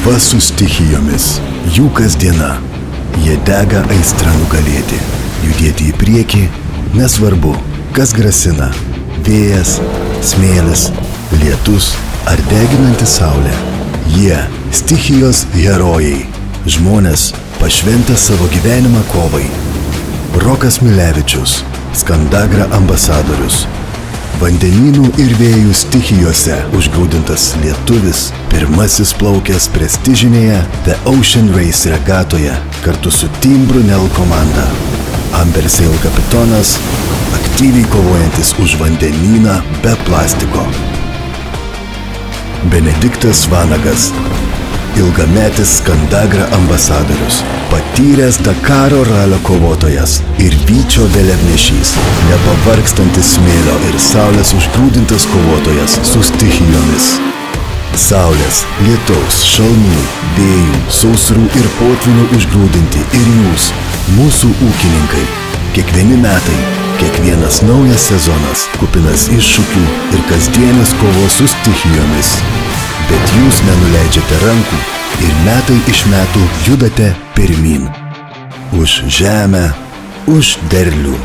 Kova su stichijomis. Jų kasdiena. Jie dega aistrą nugalėti. Judėti į priekį, nesvarbu, kas grasina. Vėjas, smėlis, lietus ar deginanti saulė. Jie stichijos herojai. Žmonės pašventę savo gyvenimą kovai. Rokas Milevičius, Skandagra ambasadorius. Vandenynų ir vėjų stichijose užgrūdintas lietuvis, pirmasis plaukęs prestižinėje The Ocean Race regatoje kartu su Team Brunel komanda. Amber Sail kapitonas, aktyviai kovojantis už vandenyną be plastiko. Benediktas Vanagas, ilgametis Skandagra ambasadorius, patyręs Dakaro ralio kovotojas ir vyčio vėliavnešys, nepavargstantis smėlio ir saulės užgrūdintas kovotojas su stichijomis. Saulės, lietaus, šalnų, vėjų, sausrų ir potvynių užgrūdinti ir jūs, mūsų ūkininkai. Kiekvieni metai, kiekvienas naujas sezonas, kupinas iššūkių ir kasdienės kovos su stichijomis. Bet jūs nenuleidžiate rankų ir metai iš metų judate pirmyn. Už žemę, už derlių.